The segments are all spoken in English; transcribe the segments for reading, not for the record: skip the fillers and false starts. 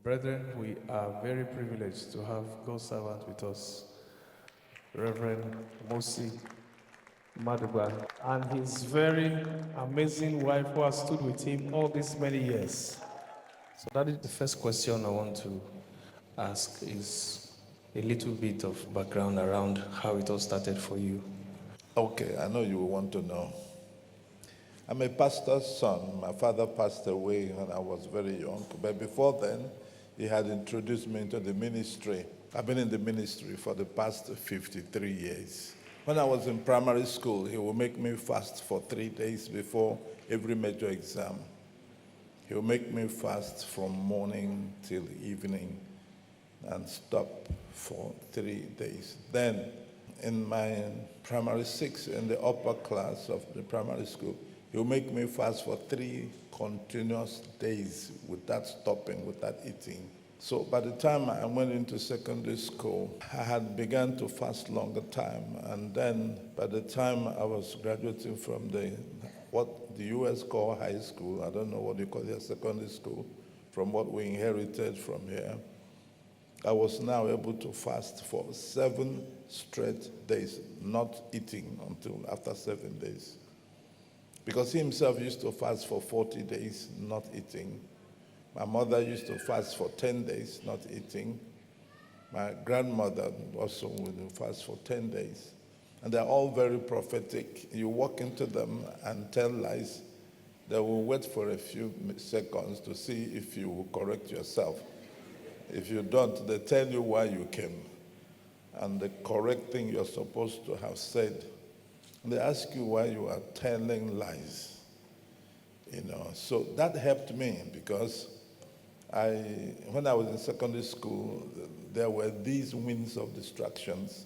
Brethren, we are very privileged to have God's servant with us, Reverend Mosy Madugba, and his very amazing wife who has stood with him all these many years. So that is the first question I want to ask is a little bit of background around how it all started for you. Okay, I know you want to know. I'm a pastor's son. My father passed away when I was very young. But before then, he had introduced me into the ministry. I've been in the ministry for the past 53 years. When I was in primary school, he would make me fast for 3 days before every major exam. He would make me fast from morning till evening and stop for 3 days. Then, in my primary six, in the upper class of the primary school, he would make me fast for 3 continuous days without stopping, without eating. So by the time I went into secondary school, I had begun to fast longer time. And then by the time I was graduating from what the US call high school, I don't know what you call it, secondary school, from what we inherited from here, I was now able to fast for 7 straight days, not eating until after 7 days. Because he himself used to fast for 40 days, not eating. My mother used to fast for 10 days, not eating. My grandmother also would fast for 10 days. And they're all very prophetic. You walk into them and tell lies, they will wait for a few seconds to see if you will correct yourself. If you don't, they tell you why you came and the correct thing you're supposed to have said. And they ask you why you are telling lies. So that helped me because when I was in secondary school, there were these winds of distractions.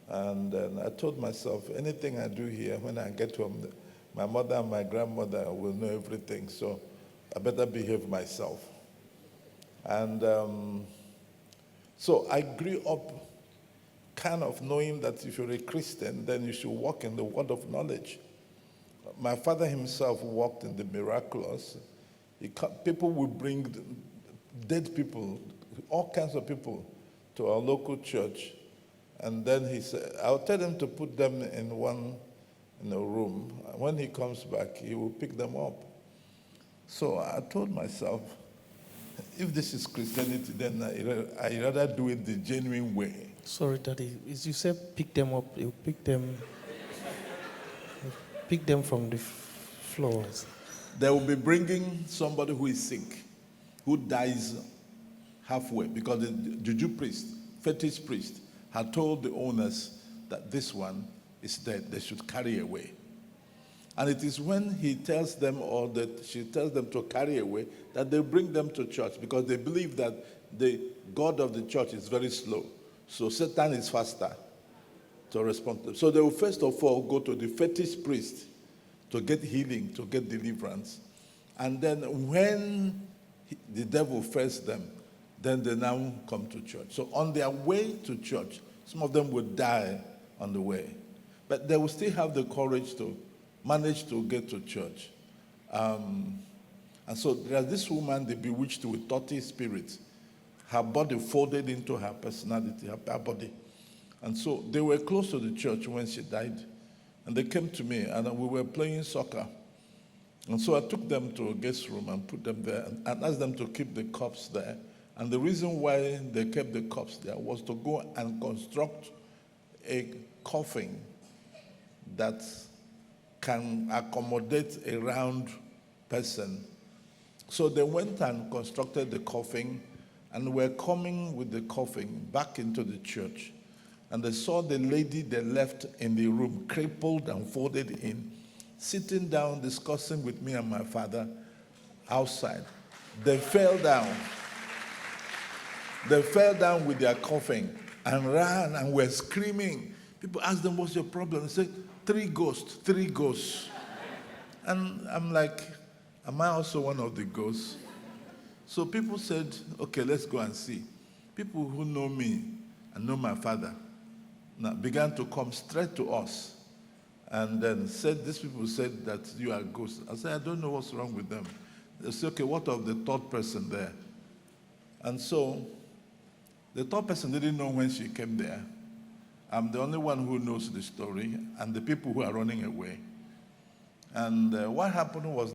And then I told myself, anything I do here, when I get home, my mother and my grandmother will know everything, so I better behave myself. And so I grew up kind of knowing that if you're a Christian, then you should walk in the word of knowledge. My father himself walked in the miraculous. People would bring dead people, all kinds of people, to our local church. And then he said, I'll tell them to put them in a room. When he comes back, he will pick them up. So I told myself, if this is Christianity, then I rather do it the genuine way. Sorry, Daddy. As you said, pick them up. You pick them from the floors. They will be bringing somebody who is sick, who dies halfway, because the juju priest, fetish priest, had told the owners that this one is dead. They should carry away. And it is when he tells them or that she tells them to carry away that they bring them to church, because they believe that the God of the church is very slow. So Satan is faster to respond to them. So they will first of all go to the fetish priest to get healing, to get deliverance. And then when the devil fails them, then they now come to church. So on their way to church, some of them will die on the way. But they will still have the courage to manage to get to church. And so there's this woman, they bewitched with 30 spirits. Her body folded into her personality, her body. And so they were close to the church when she died. And they came to me, and we were playing soccer. And so I took them to a guest room and put them there and asked them to keep the cups there. And the reason why they kept the cups there was to go and construct a coffin that can accommodate a round person. So they went and constructed the coffin, and were coming with the coffin back into the church. And they saw the lady they left in the room, crippled and folded in, sitting down discussing with me and my father outside. They fell down. They fell down with their coffin and ran and were screaming. People asked them, what's your problem? They said, 3 ghosts, 3 ghosts. And I'm like, am I also one of the ghosts? So people said, okay, let's go and see. People who know me and know my father now began to come straight to us. And then these people said that you are ghosts. I said, I don't know what's wrong with them. They said, okay, what of the third person there? And so the third person didn't know when she came there. I'm the only one who knows the story and the people who are running away. And what happened was